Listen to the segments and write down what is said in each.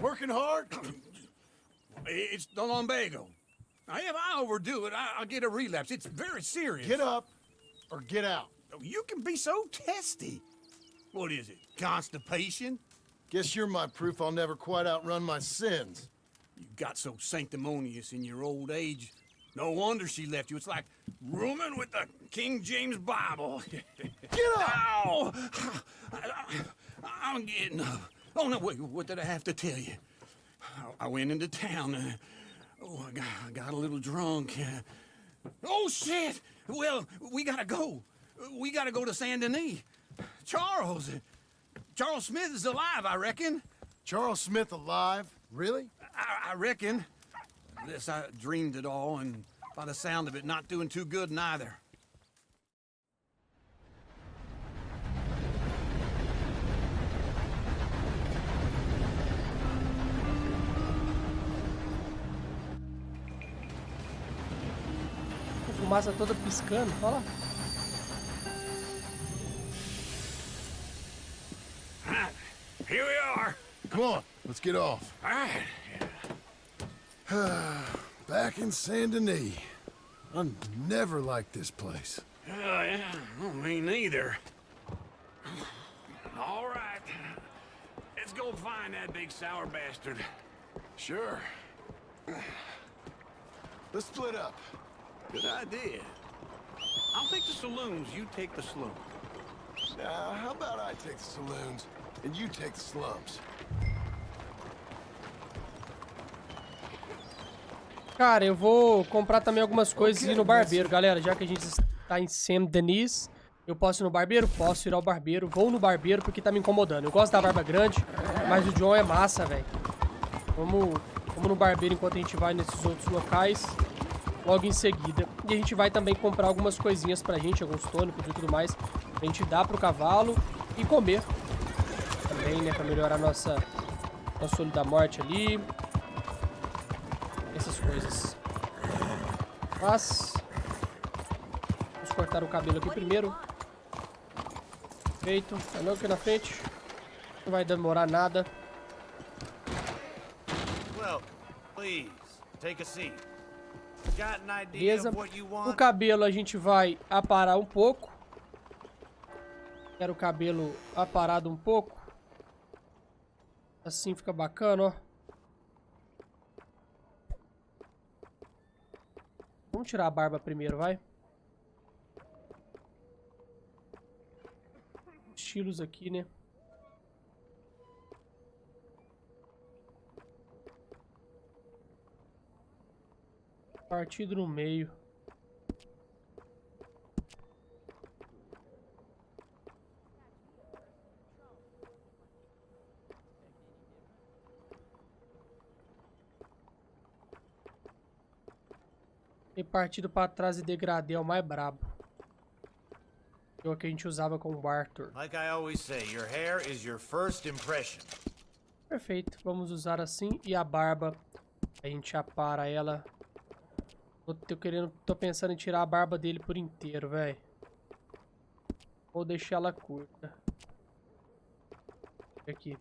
Working hard? It's the lumbago. Now, if I overdo it, I'll get a relapse. It's very serious. Get up or get out. You can be so testy. What is it, constipation? Guess you're my proof I'll never quite outrun my sins. You got so sanctimonious in your old age. No wonder she left you. It's like rooming with the King James Bible. Get up! Ow! I'm getting up. Oh, no, wait, what did I have to tell you? I went into town. I got a little drunk. Oh, shit! Well, we gotta go. We gotta go to Saint Denis. Charles Smith is alive, I reckon. Charles Smith alive? Really? I reckon. Unless I dreamed it all, and by the sound of it, not doing too good neither. A fumaça toda piscando, olha lá. Here we are. Come on, let's get off. All right. Back in Saint Denis. I never liked this place. Yeah, well, me neither. All right. Let's go find that big sour bastard. Sure. Let's split up. Good idea. I'll take the saloons, you take the slums. Now, how about I take the saloons and you take the slums? Cara, eu vou comprar também algumas coisas e ir no barbeiro, galera. Já que a gente está em Saint Denis, eu posso ir no barbeiro? Posso ir ao barbeiro. Vou no barbeiro porque tá me incomodando. Eu gosto da barba grande, mas o John é massa, velho. Vamos no barbeiro enquanto a gente vai nesses outros locais. Logo em seguida. E a gente vai também comprar algumas coisinhas pra gente, alguns tônicos e tudo mais. Pra gente dar pro cavalo e comer. Também, né? Pra melhorar nosso olho da morte ali. Essas coisas. Mas vamos cortar o cabelo aqui primeiro. Feito. Tá logo aqui na frente. Não vai demorar nada. Well, please, take a seat. Got an idea Beleza. of what you O want? cabelo a gente vai aparar um pouco. Quero o cabelo aparado um pouco. Assim fica bacana, ó. Vamos tirar a barba primeiro, vai. Estilos aqui, né? Partido no meio. E partido pra trás e degradê é o mais brabo. É o que a gente usava com o Arthur. Like I always say, your hair is your first impression. Perfeito. Vamos usar assim. E a barba, a gente apara ela. Tô pensando em tirar a barba dele por inteiro, velho. Ou deixar ela curta. Aqui.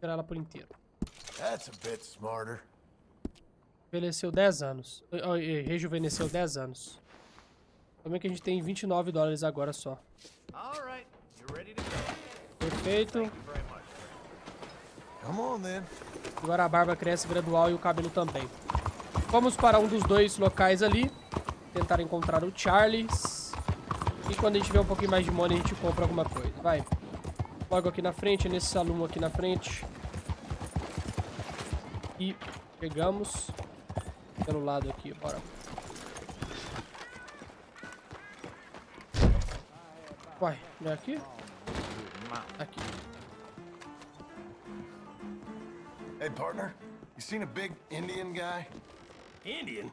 Tirar ela por inteiro. That's a bit smarter. Envelheceu 10 anos. Rejuvenesceu 10 anos. Também que a gente tem 29 dólares agora só. All right, you're ready to go. Perfeito. Thank you very much. Come on, then. Agora a barba cresce gradual e o cabelo também. Vamos para um dos dois locais ali. Tentar encontrar o Charles. E quando a gente tiver um pouquinho mais de money, a gente compra alguma coisa. Vai. Logo aqui na frente, nesse salão aqui na frente. E pegamos. Pelo lado aqui, bora. Uai, não é aqui? Aqui. Hey, partner. You seen a big Indian guy? Indian?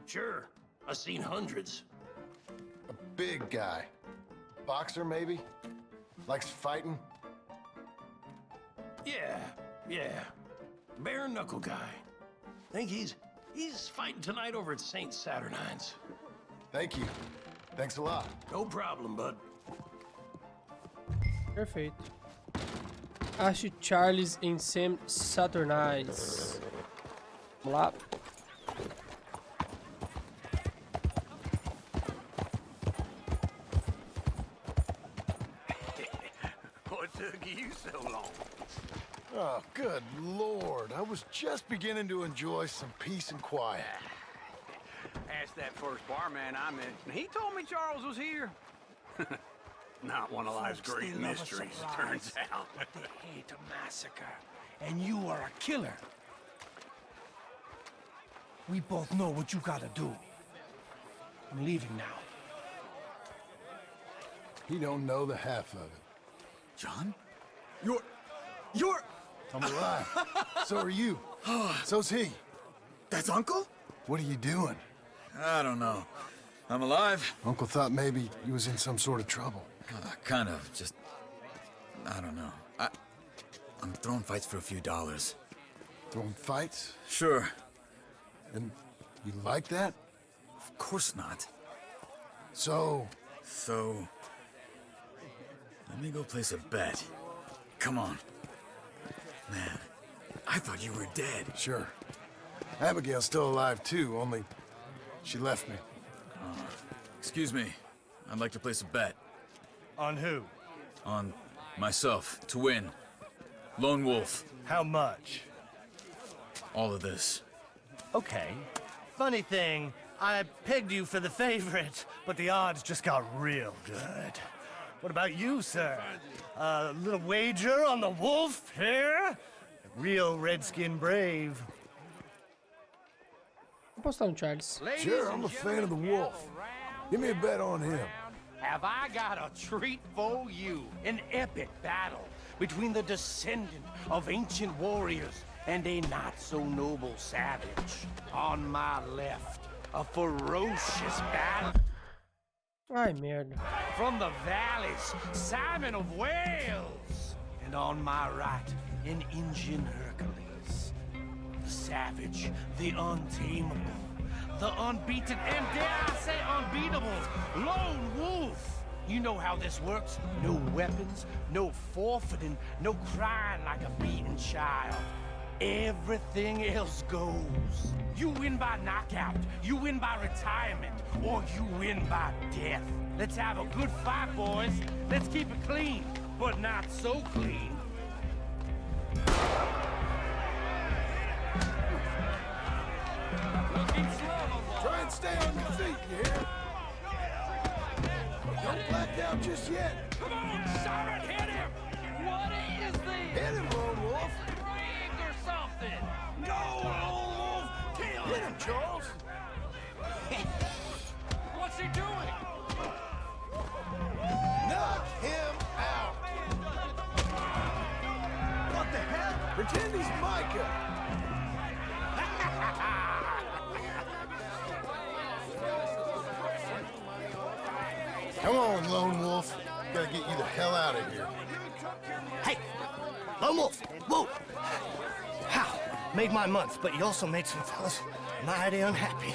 Sure. I've seen hundreds. A big guy. Boxer, maybe? Likes fighting? Yeah. Bare knuckle guy. Think he's fighting tonight over at St. Saturnine's. Thank you. Thanks a lot. No problem, bud. Perfeito. Ache Charles em Sam Saturnize. Vamos lá. What took you so long? Oh, good Lord. I was just beginning to enjoy some peace and quiet. Asked that first barman I met, and he told me Charles was here. Not one of life's great mysteries, turns out. They hate a massacre, and you are a killer. We both know what you gotta do. I'm leaving now. He don't know the half of it. John? You're... I'm alive. So are you. So's he. That's Uncle? What are you doing? I don't know. I'm alive. Uncle thought maybe he was in some sort of trouble. Kind of. Just... I don't know. I'm throwing fights for a few dollars. Throwing fights? Sure. And you like that? Of course not. So... So... Let me go place a bet. Come on. Man, I thought you were dead. Sure. Abigail's still alive too, only she left me. Excuse me. I'd like to place a bet. On who? On myself, to win. Lone Wolf. How much? All of this. Okay. Funny thing, I pegged you for the favorite, but the odds just got real good. What about you, sir? A little wager on the wolf here? Real redskin brave. Vou postar no Charles. Sure, I'm a fan of the wolf. Give me a bet on him. Have I got a treat for you? An epic battle between the descendant of ancient warriors and a not-so-noble savage. On my left, a ferocious battle Ai, merda. from the valleys, Simon of Wales. And on my right, an Indian Hercules. The savage, the untamable, the unbeaten, and dare I say unbeatable, Lone Wolf. You know how this works. No weapons, no forfeiting, no crying like a beaten child. Everything else goes. You win by knockout, you win by retirement, or you win by death. Let's have a good fight, boys. Let's keep it clean, but not so clean. Try and stay on your feet, you hear? Don't black out just yet. Come on, Siren, hit him! What is this? Hit him, Lone Wolf. Rigged or something? Go, Lone Wolf! Kill Hit him, Charles. What's he doing? Knock him out. What the hell? Pretend he's Micah. Come on, Lone Wolf. Gotta get you the hell out of here. Hey! Lone Wolf! Whoa! How? Made my month, but you also made some fellas mighty unhappy.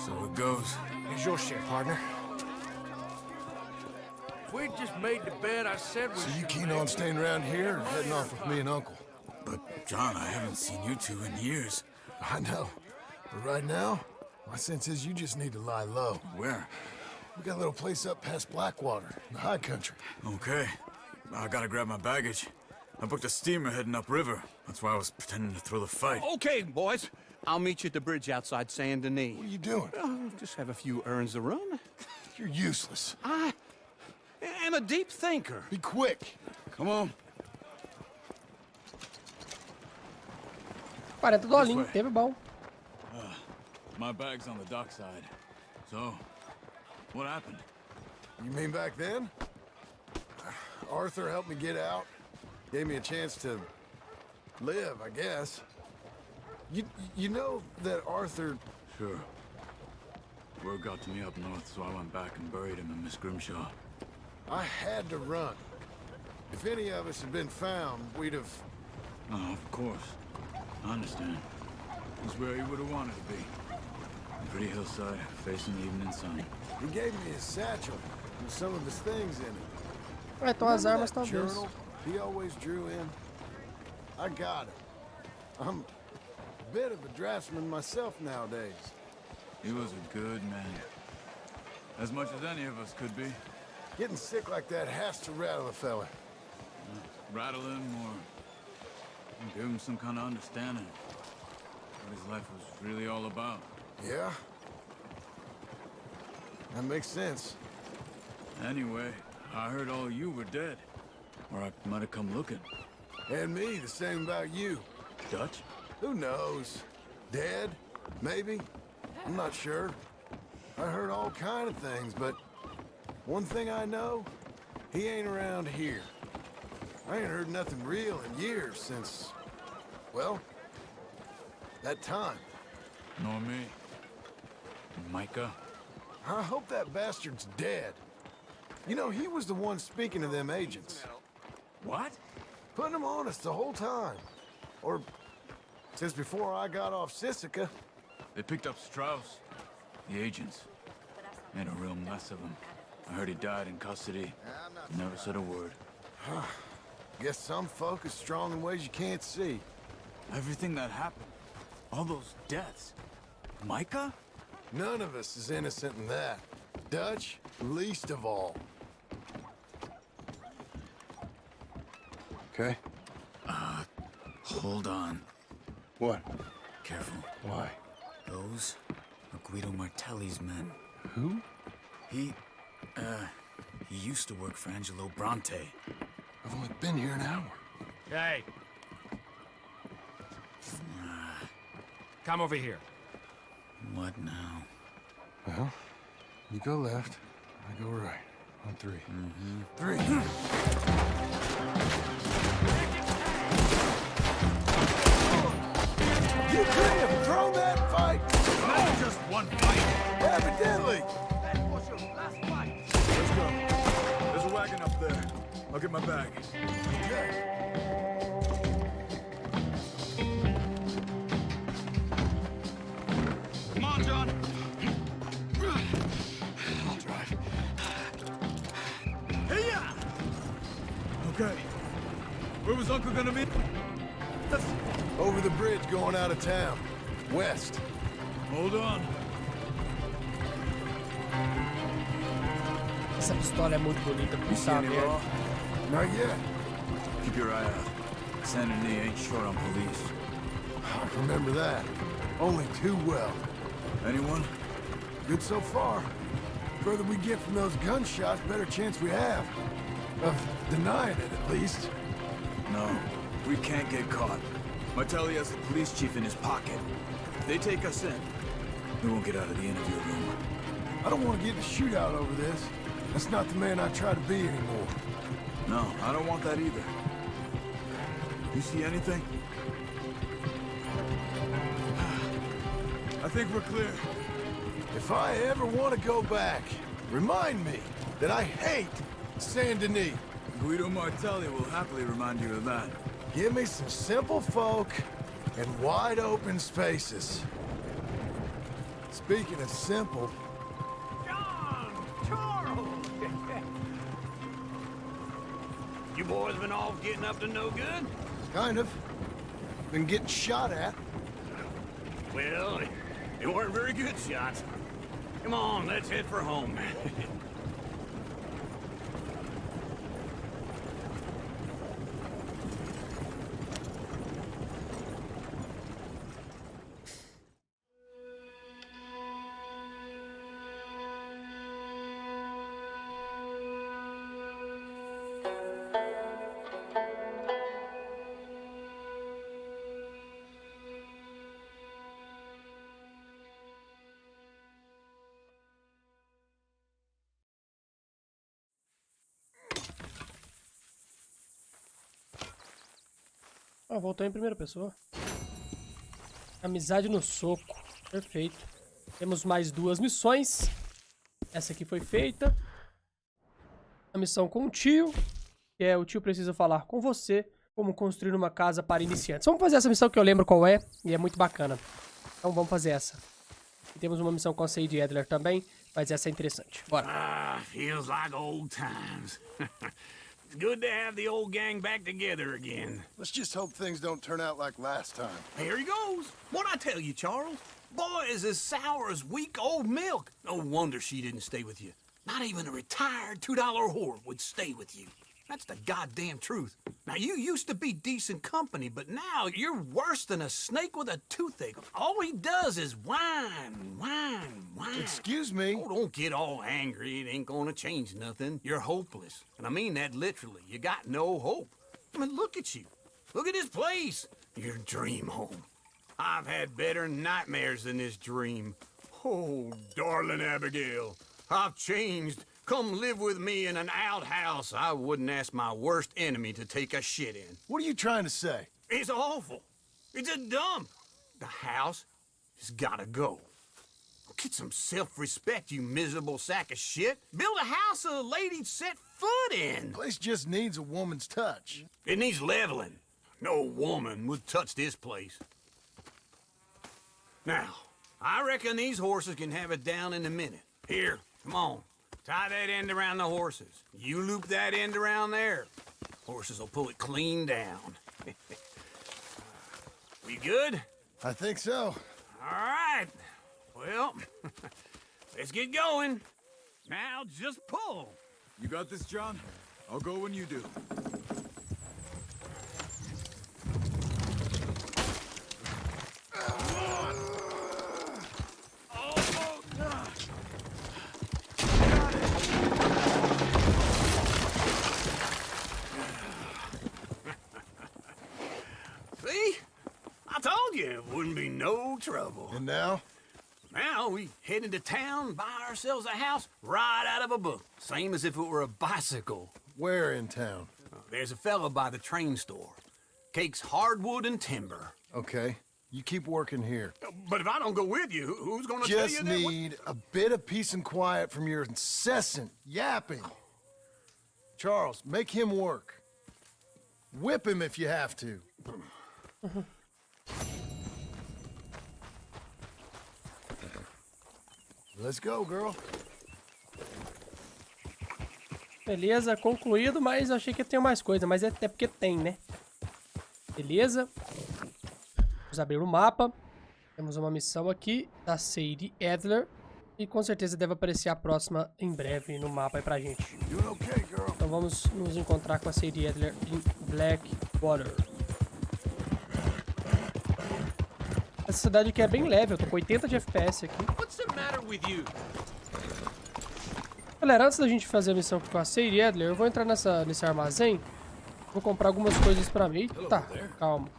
So it goes. Here's your share, partner. If we'd just made the bet I said we So you keen on staying around here or heading off with me and Uncle? But, John, I haven't seen you two in years. I know. But right now, my sense is you just need to lie low. Where? We got a little place up past Blackwater, in the high country. Okay. I gotta grab my baggage. I booked a steamer heading upriver. That's why I was pretending to throw the fight. Okay, boys. I'll meet you at the bridge outside Saint Denis. What are you doing? Oh, just have a few errands to run. You're useless. I am a deep thinker. Be quick. Come on. $40, teve bom. My bag's on the dockside. So, what happened? You mean back then? Arthur helped me get out. Gave me a chance to live, I guess. You know that Arthur... Sure. Word got to me up north, so I went back and buried him in Miss Grimshaw. I had to run. If any of us had been found, we'd have... Oh, of course. I understand. He's where he would have wanted to be. A pretty hillside, facing the evening sun. He gave me his satchel with some of his things in it. Ah, então as Remember armas that talvez. journal he always drew in. I got it. I'm a bit of a draftsman myself nowadays. He was a good man. As much as any of us could be. Getting sick like that has to rattle a fella. Rattle him or give him some kind of understanding. What his life was really all about. Yeah? That makes sense. Anyway, I heard all you were dead. Or I might have come looking. And me, the same about you. Dutch? Who knows? Dead? Maybe? I'm not sure. I heard all kind of things, but one thing I know, he ain't around here. I ain't heard nothing real in years since, well, that time. Nor me. Micah? I hope that bastard's dead. You know, he was the one speaking to them agents. What? Putting them on us the whole time. Or since before I got off Sisika. They picked up Strauss. The agents. Made a real mess of him. I heard he died in custody. Never said a word. Guess some folk is strong in ways you can't see. Everything that happened. All those deaths. Micah? None of us is innocent in that. Dutch, least of all. Okay? Hold on. What? Careful. Why? Those are Guido Martelli's men. Who? He used to work for Angelo Bronte. I've only been here an hour. Hey. Come over here. What now? Well, you go left, I go right. On three. Three. You couldn't have thrown that fight! Not just one fight! Evidently! That was your last fight. Let's go. There's a wagon up there. I'll get my bag. Okay. Come on, John. I'll drive. Hey-ya! Okay. Where was Uncle gonna be? Over the bridge going out of town. West. Hold on. Essa pistola é muito bonita, puta merda. Not yet. Keep your eye out. Sanity ain't short on police. I remember that. Only too well. Anyone? Good so far. Further we get from those gunshots, better chance we have. Of denying it, at least. No. We can't get caught. Martelli has the police chief in his pocket. If they take us in, we won't get out of the interview room. I don't want to get in a shootout over this. That's not the man I try to be anymore. No, I don't want that either. You see anything? I think we're clear. If I ever want to go back, remind me that I hate Saint Denis. Guido Martelli will happily remind you of that. Give me some simple folk and wide open spaces. Speaking of simple, John! Charles! You boys been off getting up to no good? kind of. Been getting shot at. Well, they weren't very good shots. Come on, let's head for home. Ah, voltou em primeira pessoa. Amizade no soco. Perfeito. Temos mais 2 missões. Essa aqui foi feita. A missão com o tio. Que é o tio precisa falar com você. Como construir uma casa para iniciantes. Vamos fazer essa missão que eu lembro qual é. E é muito bacana. Então vamos fazer essa. E temos uma missão com a Sadie Adler também. Mas essa é interessante. Bora. Feels like old times. Good to have the old gang back together again. Let's just hope things don't turn out like last time. Here he goes. What'd I tell you, Charles? Boy is as sour as week-old milk. No wonder she didn't stay with you. Not even a retired $2 whore would stay with you. That's the goddamn truth. Now, you used to be decent company, but now you're worse than a snake with a toothache. All he does is whine, whine, whine. Excuse me? Oh, don't get all angry. It ain't gonna change nothing. You're hopeless. And I mean that literally. You got no hope. I mean, look at you. Look at this place. Your dream home. I've had better nightmares than this dream. Oh, darling Abigail, I've changed. Come live with me in an outhouse I wouldn't ask my worst enemy to take a shit in. What are you trying to say? It's awful. It's a dump. The house has gotta go. Get some self-respect, you miserable sack of shit. Build a house a lady'd set foot in. Place just needs a woman's touch. It needs leveling. No woman would touch this place. Now, I reckon these horses can have it down in a minute. Here, come on. Tie that end around the horses. You loop that end around there. Horses will pull it clean down. We good? I think so. All right. Well, let's get going. Now just pull. You got this, John? I'll go when you do. See? I told you it wouldn't be no trouble. And now? Now we head into town, buy ourselves a house right out of a book. Same as if it were a bicycle. Where in town? There's a fella by the train store. Cakes hardwood and timber. Okay. You keep working here. But if I don't go with you, who's gonna tell you Just that? need a bit of peace and quiet from your incessant yapping. Charles, make him work. Whip him if you have to. Let's go, girl. Beleza, concluído, mas eu achei que ia ter mais coisa, mas é até porque tem, né? Beleza. Vamos abrir o mapa. Temos uma missão aqui da Sadie Adler. E com certeza deve aparecer a próxima em breve no mapa aí pra gente. Então vamos nos encontrar com a Sadie Adler em Blackwater. Essa cidade aqui é bem leve, eu tô com 80 de FPS aqui. Galera, antes da gente fazer a missão com a Sadie Adler, eu vou entrar nesse armazém. Vou comprar algumas coisas pra mim. Tá, calma.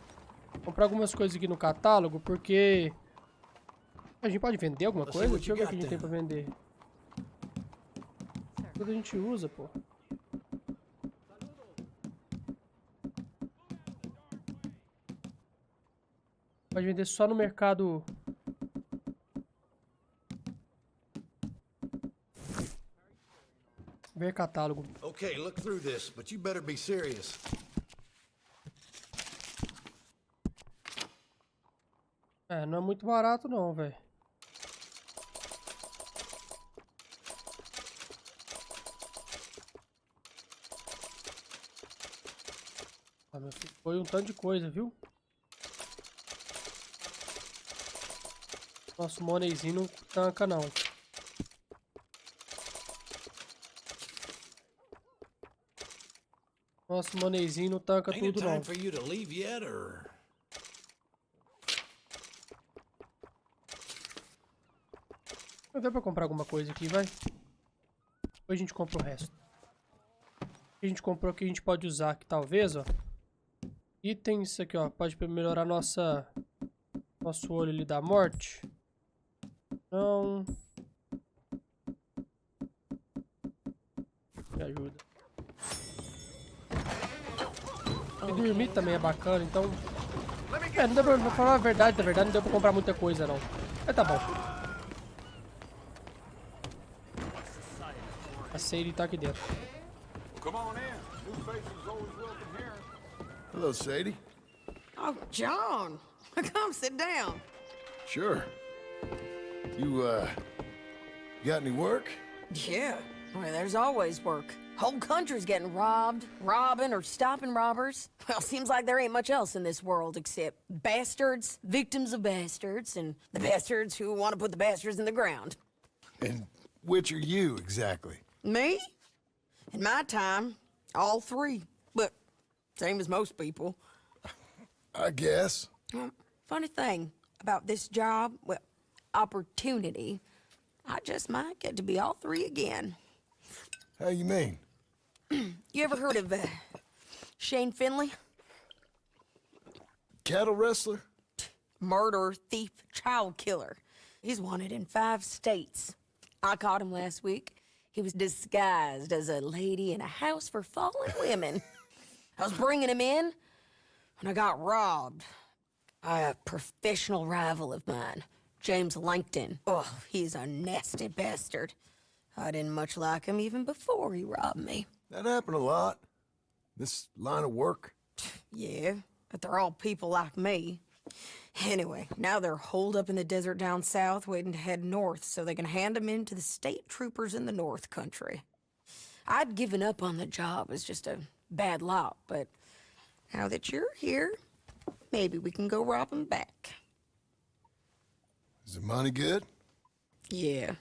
Vou comprar algumas coisas aqui no catálogo, porque... A gente pode vender alguma coisa? Deixa eu ver o que a gente tem pra vender. Tudo a gente usa, pô. Pode vender só no mercado... Ver catálogo. Okay, look through this, but you better be serious. É, não é muito barato não, velho. Ah, meu filho, foi um tanto de coisa, viu? Nosso moneyzinho não tanca não. Nosso moneyzinho não tanca Ain't it tudo não. time for you to leave yet, or? Vai ver pra comprar alguma coisa aqui, vai. Depois a gente compra o resto. O que a gente comprou que a gente pode usar aqui, talvez, ó. Itens aqui, ó. Pode melhorar nosso olho ali da morte. Não. Me ajuda. E dormir também é bacana, então... É, não deu pra falar a verdade, na verdade não deu pra comprar muita coisa, não. Mas tá bom. A Sadie tá aqui dentro. Come on in. New faces always welcome here. Hello, Sadie. Oh, John, come sit down. Sure. You got any work? Yeah, well, there's always work. Whole country's getting robbed, robbing, or stopping robbers. Well, seems like there ain't much else in this world except bastards, victims of bastards, and the bastards who want to put the bastards in the ground. And which are you, exactly? Me? In my time, all three. But same as most people. I guess. Funny thing about this job, well, opportunity, I just might get to be all three again. How you mean? You ever heard of Shane Finley? Cattle wrestler? Murderer, thief, child killer. He's wanted in 5 states. I caught him last week. He was disguised as a lady in a house for fallen women. I was bringing him in, and I got robbed by a professional rival of mine, James Langton. Oh, he's a nasty bastard. I didn't much like him even before he robbed me. That happened a lot. This line of work. Yeah, but they're all people like me. Anyway, now they're holed up in the desert down south waiting to head north so they can hand them in to the state troopers in the north country. I'd given up on the job as just a bad lot, but now that you're here, maybe we can go rob them back. Is the money good? Yeah,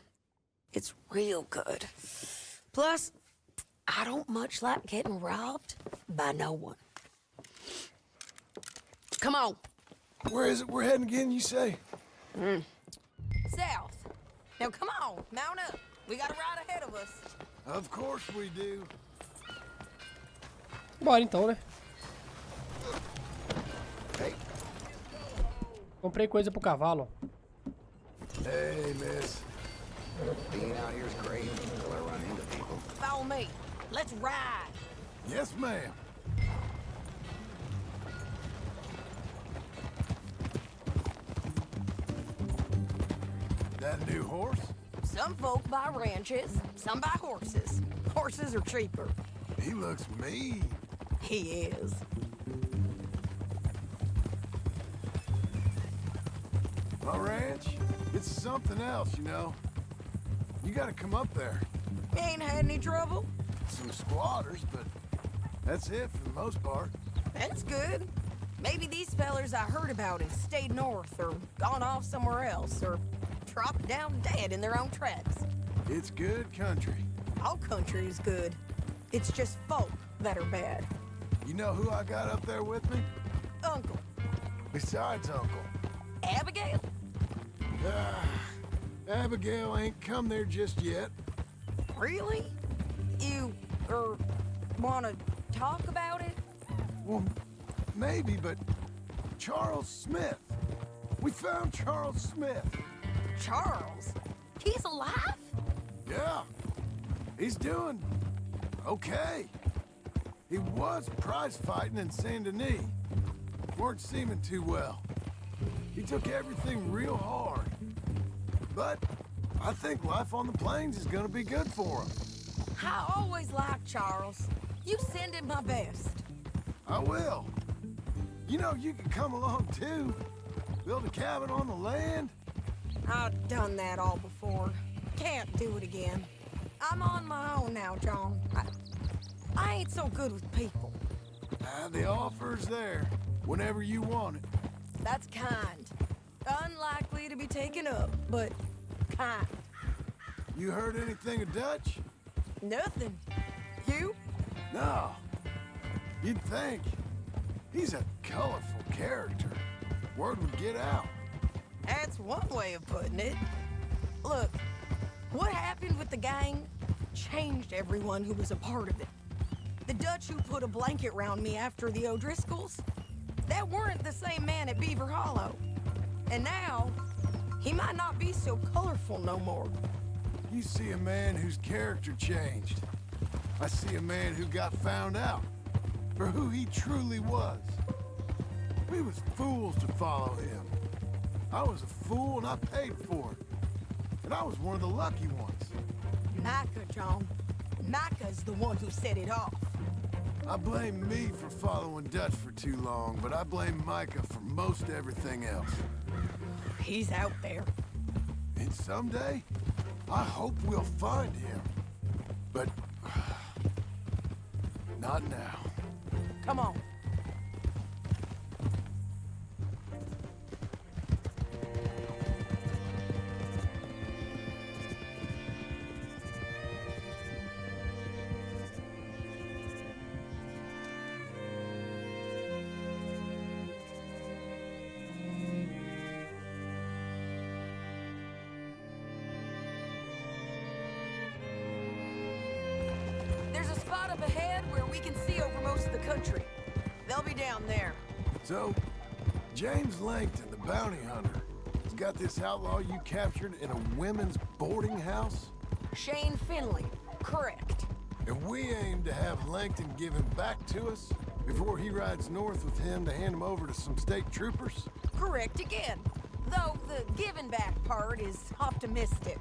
it's real good. Plus, I don't much like getting robbed by no one. Come on. Where is it we're heading again, you say? South. Now come on, mount up. We got a ride ahead of us. Of course we do. Bora então, né? Hey. Comprei coisa pro cavalo, ó. Hey, miss. Being out here is great until I run into people. Follow me. Let's ride. Yes, ma'am. That new horse? Some folk buy ranches, some buy horses. Horses are cheaper. He looks mean. He is. My ranch, it's something else, you know. You gotta come up there. Ain't had any trouble? Some squatters, but that's it for the most part. That's good. Maybe these fellers I heard about have stayed north or gone off somewhere else or dropped down dead in their own tracks. It's good country. All country is good. It's just folk that are bad. You know who I got up there with me? Uncle. Besides Uncle. Abigail? Abigail ain't come there just yet. Really? You, wanna talk about it? Well, maybe, but Charles Smith. We found Charles Smith. Charles? He's alive? Yeah. He's doing okay. He was prize fighting in Saint Denis. Weren't seeming too well. He took everything real hard. But I think life on the plains is gonna be good for him. I always liked Charles. You send him my best. I will. You know, you can come along too. Build a cabin on the land. I've done that all before. Can't do it again. I'm on my own now, John. I ain't so good with people. The offer's there whenever you want it. That's kind. Unlikely to be taken up, but kind. You heard anything of Dutch? Nothing. You? No. You'd think. He's a colorful character. Word would get out. That's one way of putting it. Look, what happened with the gang changed everyone who was a part of it. The Dutch who put a blanket round me after the O'Driscolls, that weren't the same man at Beaver Hollow. And now, he might not be so colorful no more. You see a man whose character changed. I see a man who got found out for who he truly was. We was fools to follow him. I was a fool and I paid for it. And I was one of the lucky ones. Micah, John. Micah's the one who set it off. I blame me for following Dutch for too long, but I blame Micah for most everything else. He's out there. And someday, I hope we'll find him. But Not now. Come on. There's a spot up ahead where we can see over most of the country. They'll be down there. So, James Langton, the bounty hunter, has got this outlaw you captured in a women's boarding house? Shane Finley, correct. And we aim to have Langton give him back to us before he rides north with him to hand him over to some state troopers? Correct again. Though the giving back part is optimistic.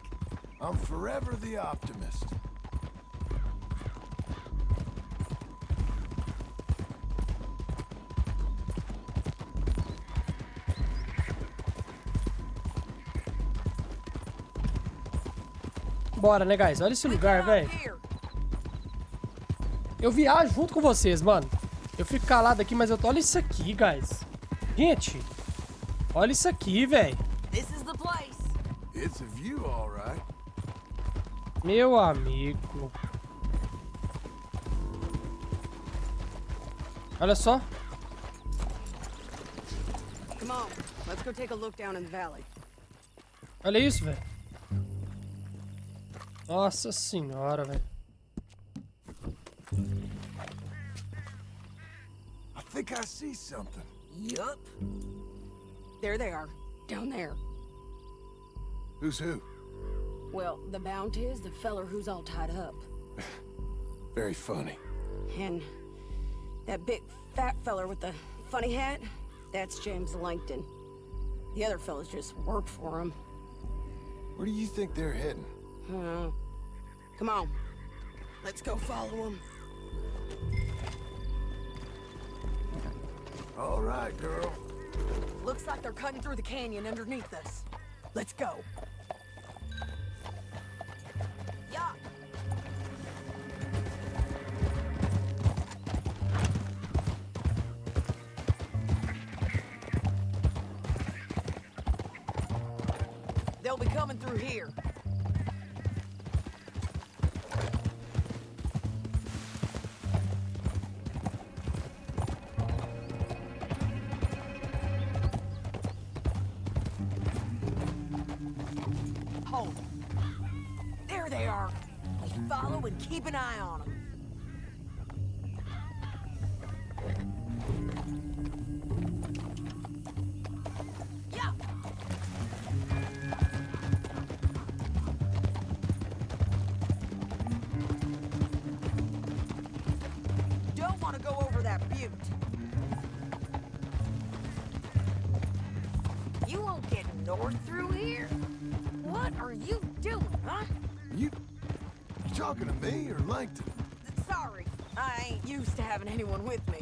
I'm forever the optimist. Bora, né, guys? Olha esse lugar, velho. Eu viajo junto com vocês, mano. Eu fico calado aqui, mas eu tô... Olha isso aqui, guys. Gente, olha isso aqui, velho. This is the place. It's a view, all right. Meu amigo. Olha só. Come on, let's go take a look down in the valley. Olha isso, velho. Nossa senhora, velho. I think I see something. Yup. There they are, down there. Who's who? Well, the bounty is the feller who's all tied up. Very funny. And that big fat feller with the funny hat, that's James Langton. The other fellas just work for him. Where do you think they're heading? Come on. Let's go follow him. All right, girl. Looks like they're cutting through the canyon underneath us. Let's go. Yeah. They'll be coming through here. Oh, there they are. We follow and keep an eye on them. Yeah. Don't want to go over that butte. You won't get north through here? What are you doing, huh? You talking to me or Langton? Sorry, I ain't used to having anyone with me.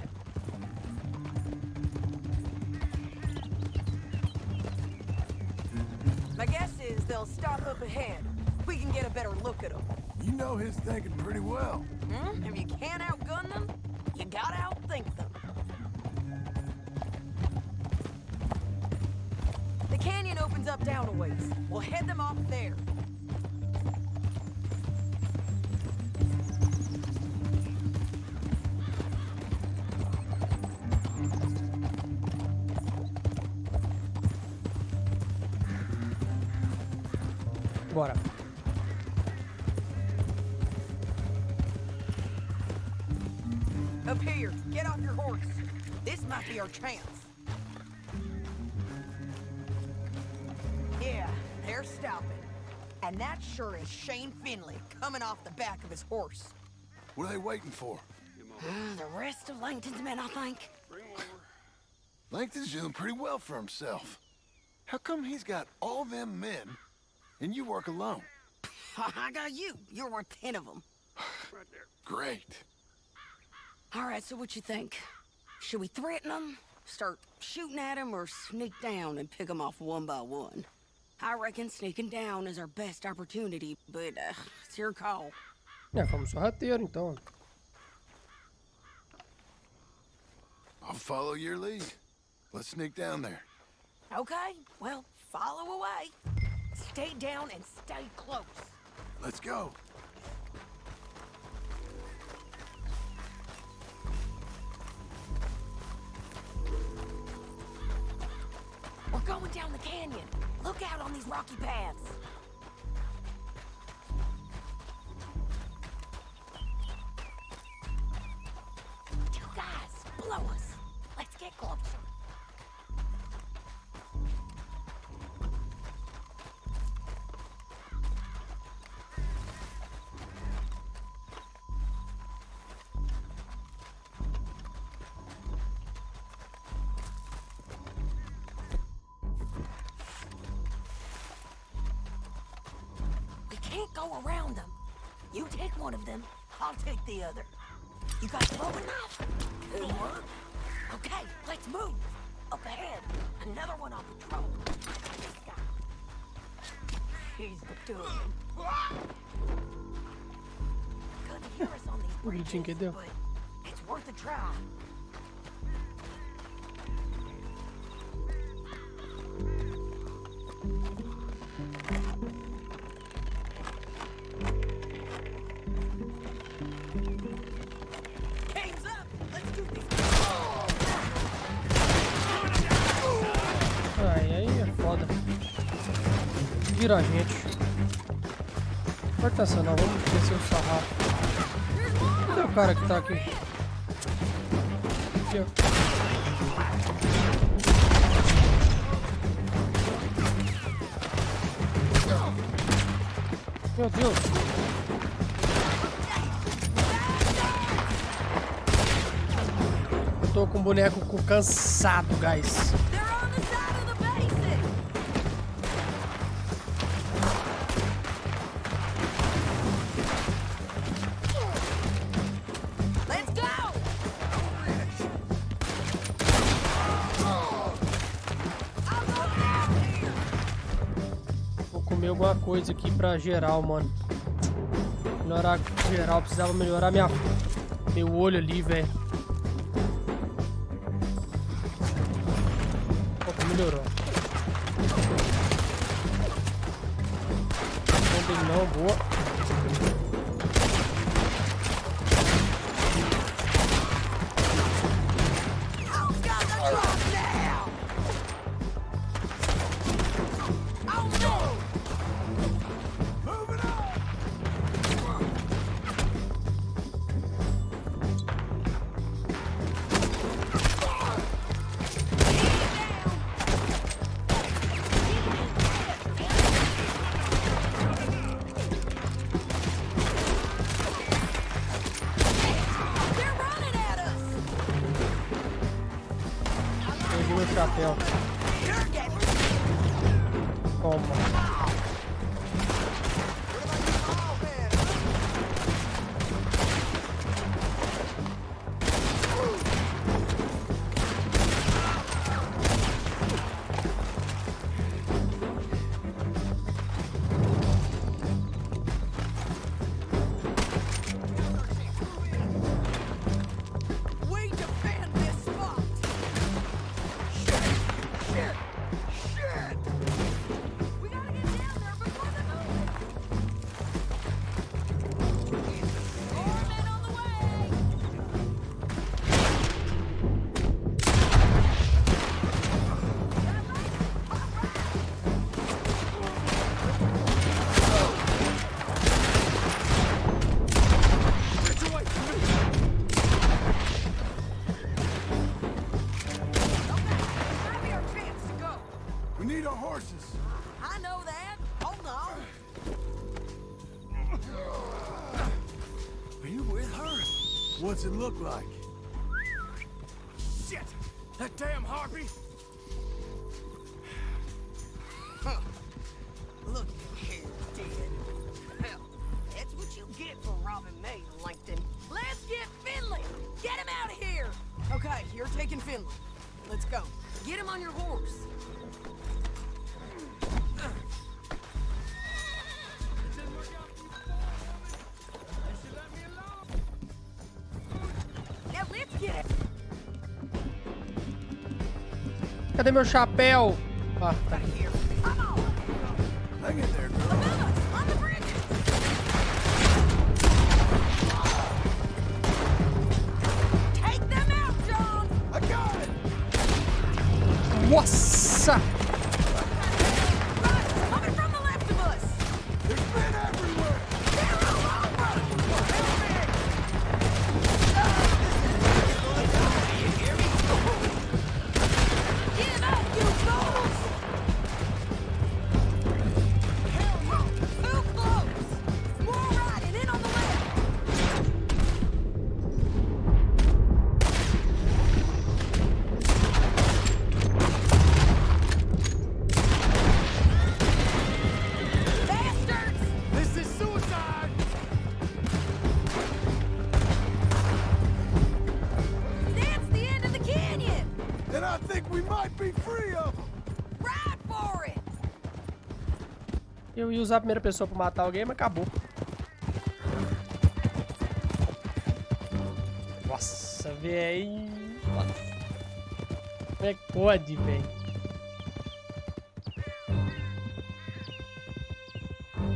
My guess is they'll stop up ahead. We can get a better look at them. You know his thinking pretty well. If you can't outgun them, you gotta outthink them. The canyon opens up down a ways. We'll head them off there. Bora. Up here, get off your horse. This might be our chance. Yeah, they're stopping. And that sure is Shane Finley coming off the back of his horse. What are they waiting for? The rest of Langton's men, I think. Langton's doing pretty well for himself. How come he's got all them men and you work alone? I got you. You're worth 10 of them. Great. All right, so what you think? Should we threaten them, start shooting at them, or sneak down and pick them off one by one? I reckon sneaking down is our best opportunity, but it's your call. É, vamos sorrateiro, então. I'll follow your lead. Let's sneak down there. Okay, well, follow away. Stay down and stay close. Let's go. We're going down the canyon. Look out on these rocky paths. You guys, blow us. Let's get closer. Can't go around them. You take one of them, I'll take the other. You guys low enough? Good work. Okay, let's move. Up ahead, another one on patrol. This guy. He's the dude. Couldn't hear us on these bridges, but it's worth a try. Vira a gente. Corta essa não, vamos descer o sarrafo. Cadê o cara que tá aqui? Aqui, ó. Meu Deus. Eu tô com o boneco cansado, guys. Alguma coisa aqui pra geral, mano. Melhorar geral, precisava melhorar meu olho ali, velho. Opa, melhorou. Não, boa. Chapéu. Toma. What's it look like? Shit! That damn harpy! Huh. Look here, dead. Hell, that's what you get for robbing me, Langton. Let's get Finley! Get him out of here! Okay, you're taking Finley. Let's go. Get him on your horse. Cadê meu chapéu? Ah, tá. Hang in there, girl. On the bridge! Take them out, John! I got it! Nossa! Coming from the left of us! There's men everywhere! They're all over! Give up, you fools! Too close! More riding in on the left! Bastards! This is suicide! That's the end of the canyon! And I think we might be free of them! Ride for it! Eu ia usar a primeira pessoa pra matar alguém, mas acabou. Nossa, véi. Nossa. Como é que pode, véi?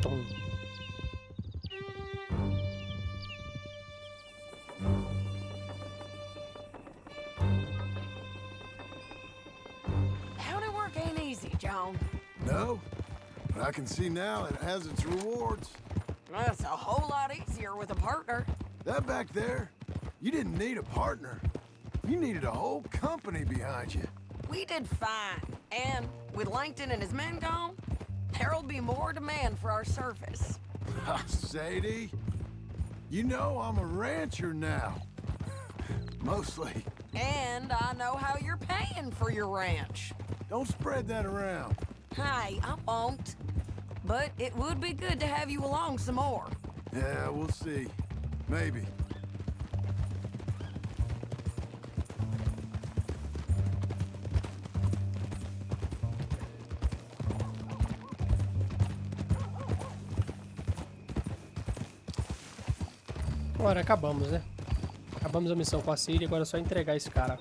Tom. Howdy work ain't easy, John. No, but I can see now it has its rewards. That's a whole lot easier with a partner. That back there, you didn't need a partner. You needed a whole company behind you. We did fine. And with Langton and his men gone, there'll be more demand for our service. Sadie, you know I'm a rancher now. Mostly. And I know how you're paying for your ranch. Don't spread that around. Hey, I won't. But it would be good to have you along some more. Yeah, we'll see. Maybe. Agora acabamos, né? Acabamos a missão com a Siri, agora é só entregar esse cara.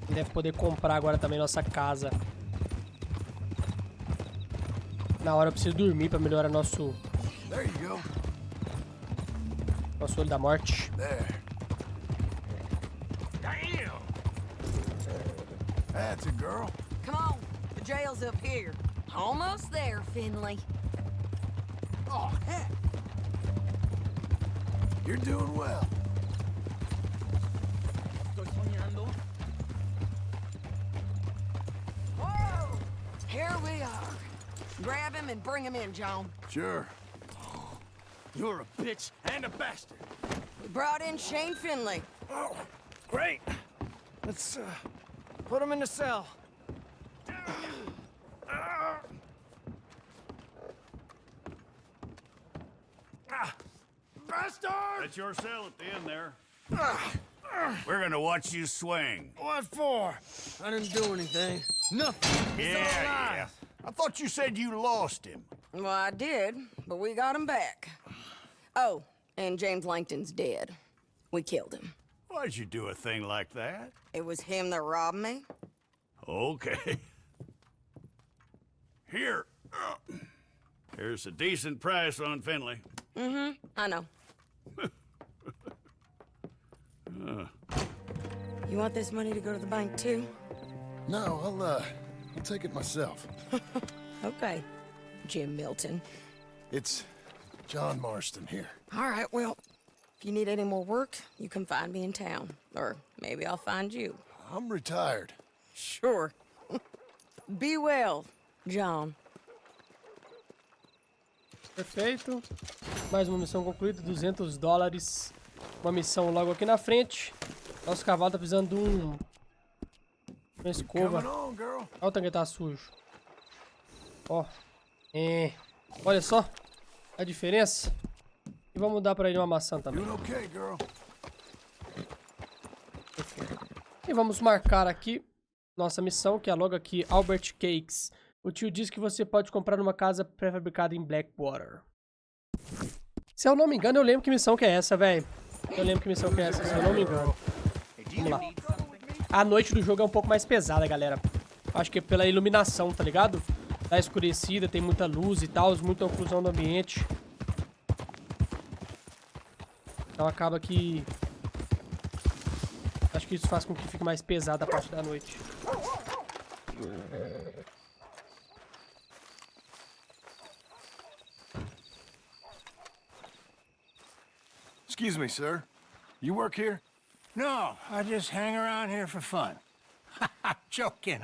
Ele deve poder comprar agora também nossa casa. Na hora eu preciso dormir pra melhorar nosso There you go. olho da morte. There. Damn! That's a girl. Come on, the jail's up here. Almost there, Finley. Oh, heck. You're doing well. Whoa! Here we are. Grab him and bring him in, John. Sure. You're a bitch and a bastard. We brought in Shane Finley. Oh, great. Let's put him in the cell. Bastard! That's your cell at the end there. We're gonna watch you swing. What for? I didn't do anything. Nothing. Yeah. I thought you said you lost him. Well, I did, but we got him back. Oh, and James Langton's dead. We killed him. Why'd you do a thing like that? It was him that robbed me. Okay. Here. Here's a decent price on Finley. I know. You want this money to go to the bank, too? No, I'll take it myself. Okay, Jim Milton. It's John Marston here. All right, well, if you need any more work, you can find me in town. Or maybe I'll find you. I'm retired. Sure. Be well, John. Perfeito. Mais uma missão concluída, $200. Uma missão logo aqui na frente. Nosso cavalo tá precisando de uma escova. Coming on, girl. Olha o tanque tá sujo. Ó. Olha só a diferença. E vamos dar pra ele uma maçã também. Doing okay, girl. E vamos marcar aqui nossa missão, que é logo aqui, Albert Cakes. O tio diz que você pode comprar uma casa pré-fabricada em Blackwater. Se eu não me engano, eu lembro que missão que é essa, velho. Eu lembro que missão que é essa, se eu não me engano. Vamos lá. A noite do jogo é um pouco mais pesada, galera. Acho que é pela iluminação, tá ligado? Tá escurecida, tem muita luz e tal, muita oclusão do ambiente. Então acaba que... acho que isso faz com que fique mais pesada a parte da noite. Excuse me, sir. You work here? No, I just hang around here for fun. I'm joking.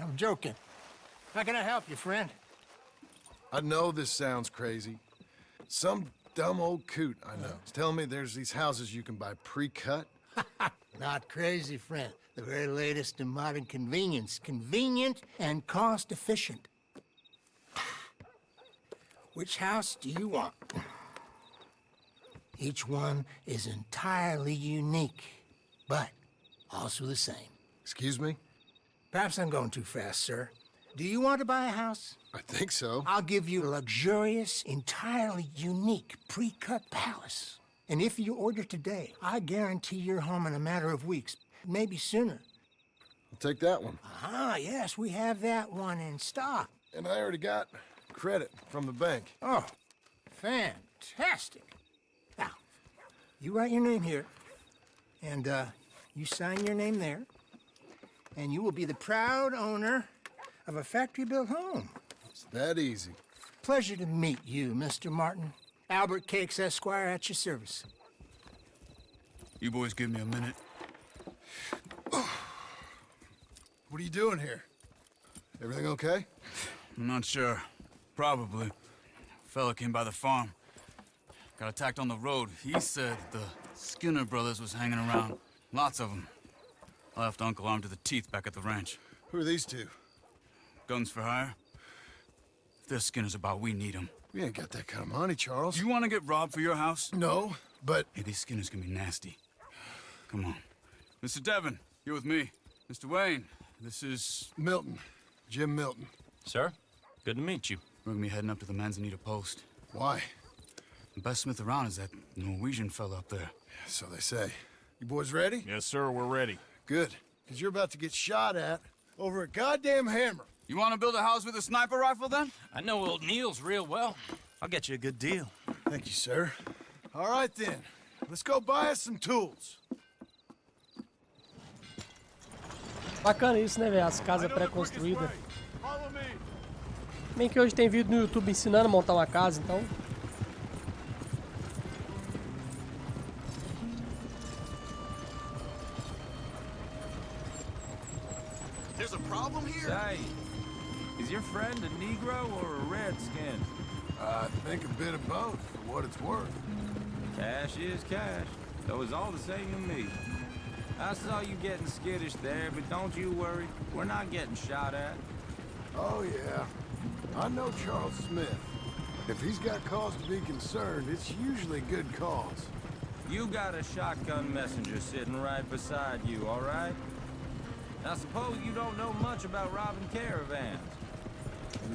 How can I help you, friend? I know this sounds crazy. Some dumb old coot I know is telling me there's these houses you can buy pre-cut. Not crazy, friend. The very latest in modern convenience. Convenient and cost-efficient. Which house do you want? Each one is entirely unique, but also the same. Excuse me? Perhaps I'm going too fast, sir. Do you want to buy a house? I think so. I'll give you a luxurious, entirely unique pre-cut palace. And if you order today, I guarantee you're home in a matter of weeks, maybe sooner. I'll take that one. Ah, yes, we have that one in stock. And I already got credit from the bank. Oh, fantastic. Now, you write your name here, and you sign your name there, and you will be the proud owner of a factory-built home. It's that easy. Pleasure to meet you, Mr. Martin. Albert Cakes, Esquire, at your service. You boys give me a minute. What are you doing here? Everything okay? I'm not sure. Probably. Fella came by the farm. Got attacked on the road. He said the Skinner brothers was hanging around. Lots of them. I left Uncle armed to the teeth back at the ranch. Who are these two? Guns for hire? If they're Skinner's about, we need them. We ain't got that kind of money, Charles. You want to get robbed for your house? No, but... Hey, these Skinners can be nasty. Come on. Mr. Devon, you're with me. Mr. Wayne, this is... Milton. Jim Milton. Sir, good to meet you. We're gonna be heading up to the Manzanita post. Why? The best smith around is that Norwegian fella up there. So they say. You boys ready? Yes, sir, we're ready. Good. Because you're about to get shot at over a goddamn hammer. You want to build a house with a sniper rifle, then? I know old Neil's real well. I'll get you a good deal. Thank you, sir. All right, then. Let's go buy us some tools. Bacana isso, né, velho? As casas pré-construídas. Bem que hoje tem vídeo no YouTube ensinando a montar uma casa, então... There's a problem here? Say, is your friend a Negro or a Redskin? I think a bit of both, for what it's worth. Cash is cash, though it's all the same to me. I saw you getting skittish there, but don't you worry. We're not getting shot at. Oh, yeah. I know Charles Smith. If he's got cause to be concerned, it's usually good cause. You got a shotgun messenger sitting right beside you, all right? I suppose you don't know much about robbing caravans.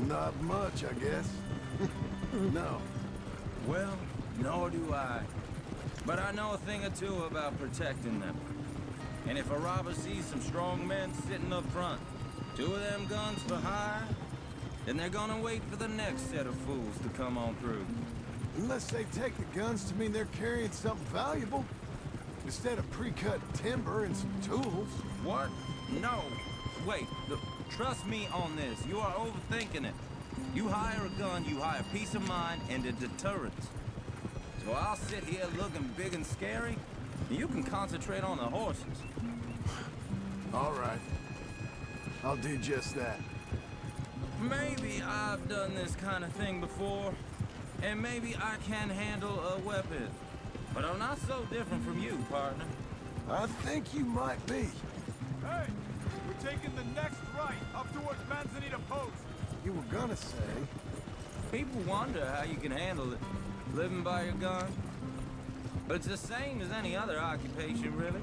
Not much, I guess. No. Well, nor do I. But I know a thing or two about protecting them. And if a robber sees some strong men sitting up front, 2 of them guns for hire, then they're gonna wait for the next set of fools to come on through. Unless they take the guns to mean they're carrying something valuable. Instead of pre-cut timber and some tools. What? No. Wait, trust me on this. You are overthinking it. You hire a gun, you hire peace of mind and a deterrence. So I'll sit here looking big and scary, and you can concentrate on the horses. All right. I'll do just that. Maybe I've done this kind of thing before, and maybe I can handle a weapon. But I'm not so different from you, partner. I think you might be. Hey, we're taking the next right up towards Manzanita Post. You were gonna say. People wonder how you can handle it, living by your gun. But it's the same as any other occupation, really.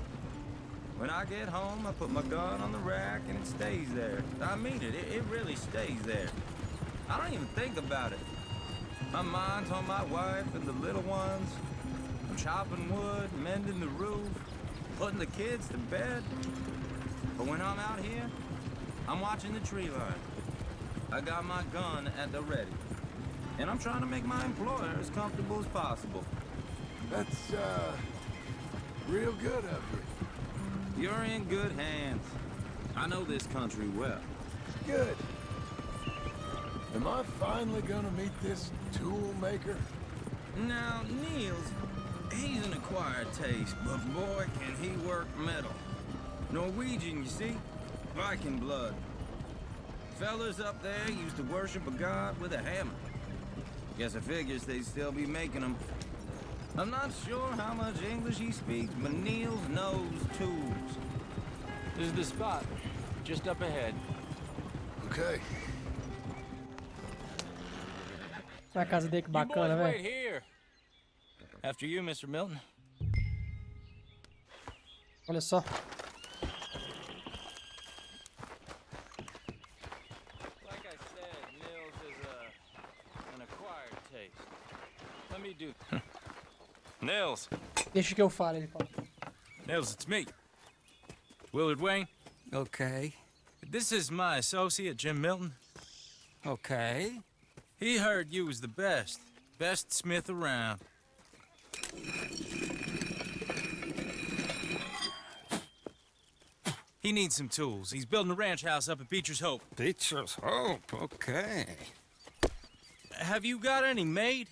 When I get home, I put my gun on the rack and it stays there. I mean it, it really stays there. I don't even think about it. My mind's on my wife and the little ones. I'm chopping wood, mending the roof, putting the kids to bed. But when I'm out here, I'm watching the tree line. I got my gun at the ready. And I'm trying to make my employer as comfortable as possible. That's, real good of you. You're in good hands. I know this country well. Good. Am I finally gonna meet this tool maker? Now, Niels, he's an acquired taste, but boy, can he work metal. Norwegian, you see? Viking blood. Fellas up there used to worship a god with a hammer. Guess I figures they'd still be making them. I'm not sure how much English he speaks, but Niels knows tools. This is the spot. Just up ahead. Okay. Na casa dele, que You boys bacana, wait velho. here. After you, Mr. Milton. Olha só. Like I said, Nils is an acquired taste. Let me do. Nils. Deixa que eu fale, ele fala. Nils, it's me. Willard Wayne. Okay. This is my associate, Jim Milton. Okay. He heard you was the best. Best smith around. He needs some tools. He's building a ranch house up at Beecher's Hope. Beecher's Hope, okay. Have you got any made?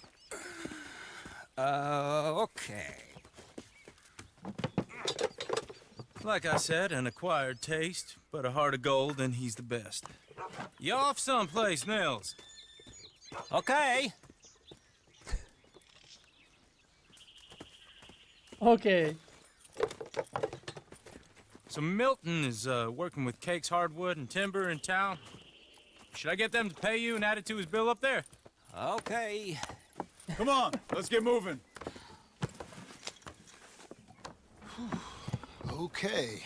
Okay. Like I said, an acquired taste, but a heart of gold, and he's the best. You off someplace, Nils? Okay. Ok. So Milton is working with Cakes Hardwood and Timber in town. Should I get them to pay you and add it to his bill up there? Okay. Come on, let's get moving. Okay.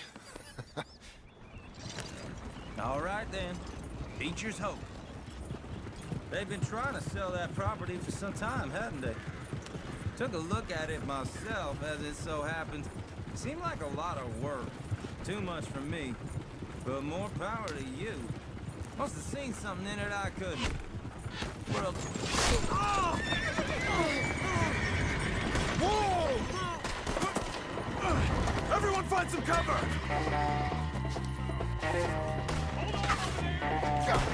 All right then. Beecher's Hope. They've been trying to sell that property for some time, hadn't they? Took a look at it myself, as it so happens. Seemed like a lot of work. Too much for me. But more power to you. Must have seen something in it I couldn't. Well, Everyone find some cover!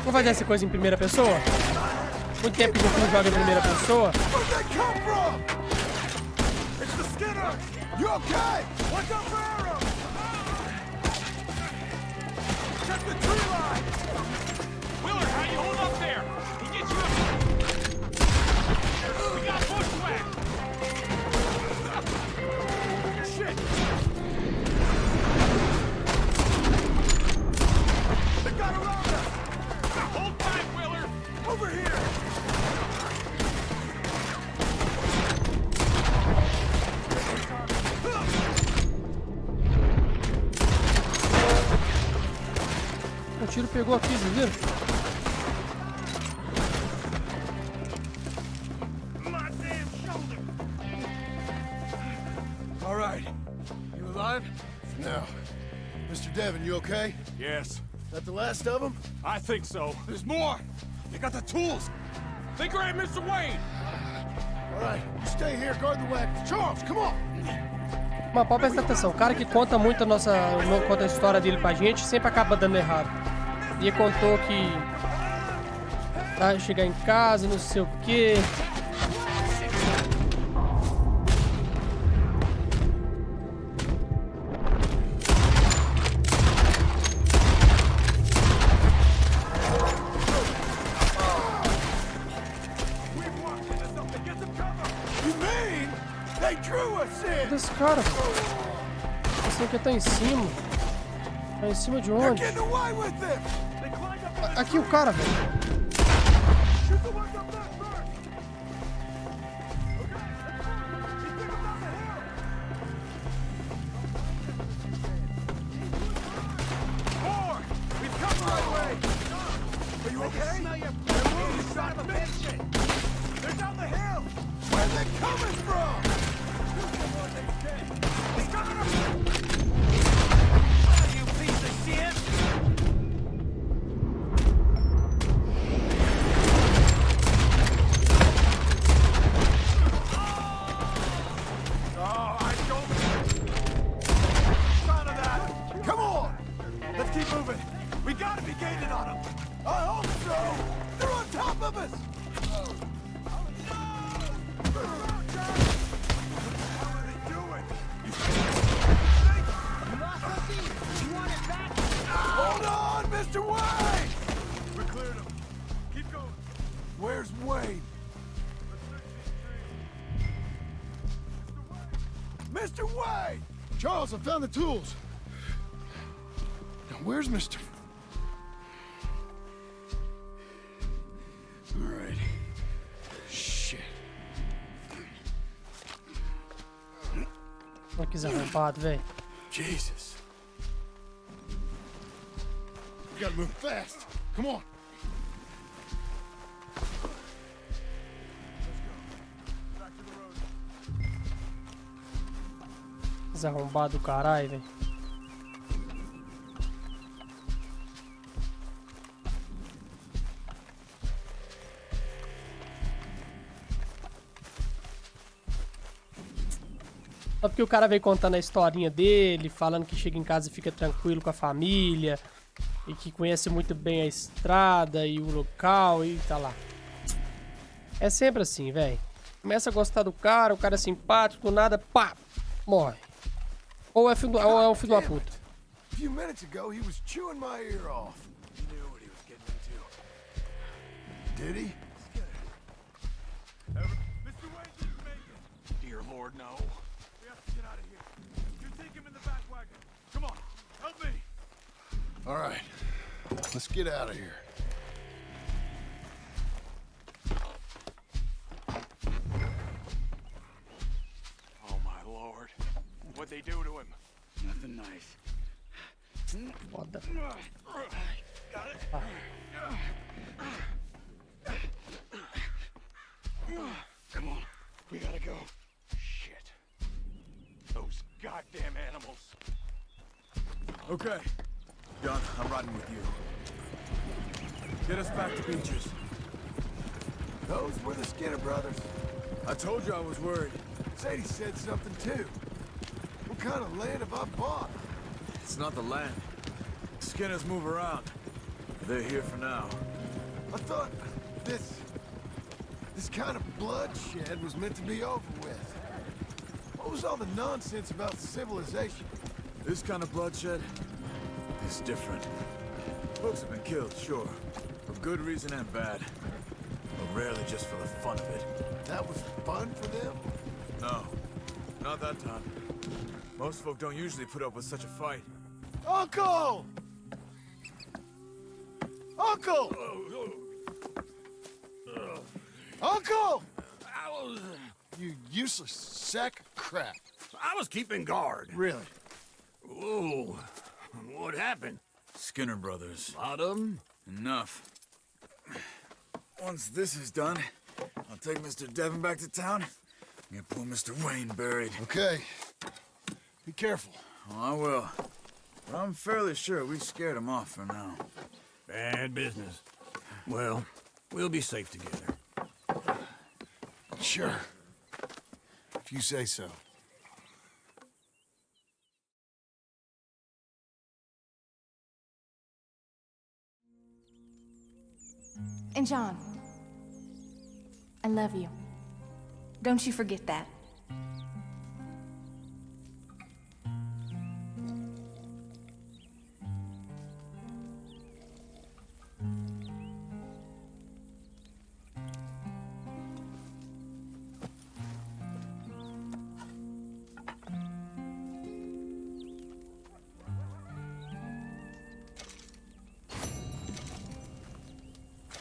Vamos fazer essa coisa em primeira pessoa? Muito tempo que a gente não joga em primeira pessoa. Where'd they come from? It's the Skinner! You okay? Watch out for arrows! Check the tree line! Willard, how you hold up there? He gets you up. We got bushwhacked. Shit! They got around us! Hold tight, Willard. Over here! O tiro pegou aqui, vocês viram? My damn shoulder! All right. You alive? Now, Mr. Devon, you okay? Yes, That the last of them? I think so. There's more. They got the tools. They grabbed Mr. Wayne. All right, you stay here, guard the wagons. Charles, come on! Mas pode prestar atenção, o cara que conta muito conta a história dele pra gente sempre acaba dando errado. E ele contou que vai chegar em casa, não sei o quê. You mean they drew us in? Cadê esse cara? Esse aqui tá em cima. Tá em cima de They're onde? getting away with it! They climbed up on Aqui o cara, velho. Shoot the ones up there first! Okay, let's go! He's taking them down the hill! More! We've come the right way! Are you okay? Smell your you son of a bitch! They're down the hill! Where are they coming from? He's coming up! You piece of shit! We gotta be gaining on them. I hope so! They're on top of us! Hold on, Mr. Wade! We cleared them. Keep going. Where's Wade? Mr. Wade! Charles, I found the tools. Now, where's Mr. All right. Shit. Olha que desarrombado, velho. Jesus. We gotta move fast. Come on. Desarrombado do caralho, velho. Só porque o cara veio contando a historinha dele, falando que chega em casa e fica tranquilo com a família, e que conhece muito bem a estrada e o local, e tá lá. É sempre assim, velho. Começa a gostar do cara, o cara é simpático, do nada, pá, morre. Ou é um filho de uma puta. A few minutes ago, he was chewing my ear off. He knew what he was getting into. Did he? Mr. Wade didn't make it. Dear Lord, no. We have to get out of here. You take him in the back wagon. Come on, help me. All right. Let's get out of here. Oh, my Lord. What'd they do to him? Nothing nice. Foda. Got it? Come on. We gotta go. Shit. Those goddamn animals. Okay. John, I'm riding with you. Get us back to Beaches. Those were the Skinner brothers. I told you I was worried. Sadie said something too. What kind of land have I bought? It's not the land. Skinners move around. They're here for now. I thought this kind of bloodshed was meant to be over with. What was all the nonsense about civilization? This kind of bloodshed is different. Folks have been killed, sure. For good reason and bad. But rarely just for the fun of it. That was fun for them? No. Not that time. Most folk don't usually put up with such a fight. Uncle! Uncle! Uncle! You useless sack of crap. I was keeping guard. Really? Whoa. What happened? Skinner brothers. Lot of them? Enough. Once this is done, I'll take Mr. Devon back to town and get poor Mr. Wayne buried. Okay. Be careful. Oh, I will. But I'm fairly sure we scared him off for now. Bad business. Well, we'll be safe together. Sure. If you say so. And John, I love you. Don't you forget that.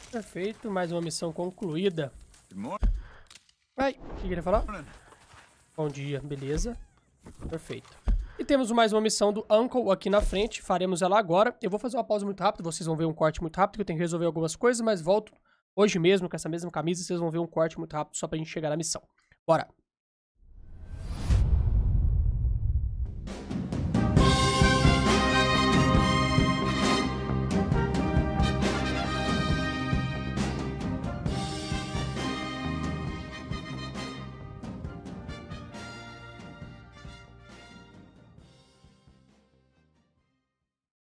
Perfeito, mais uma missão concluída. Vai, o que queria falar? Bom dia, beleza. Perfeito. E temos mais uma missão do Uncle aqui na frente, faremos ela agora. Eu vou fazer uma pausa muito rápida, vocês vão ver um corte muito rápido, que eu tenho que resolver algumas coisas, mas volto hoje mesmo com essa mesma camisa, vocês vão ver um corte muito rápido só pra gente chegar na missão. Bora!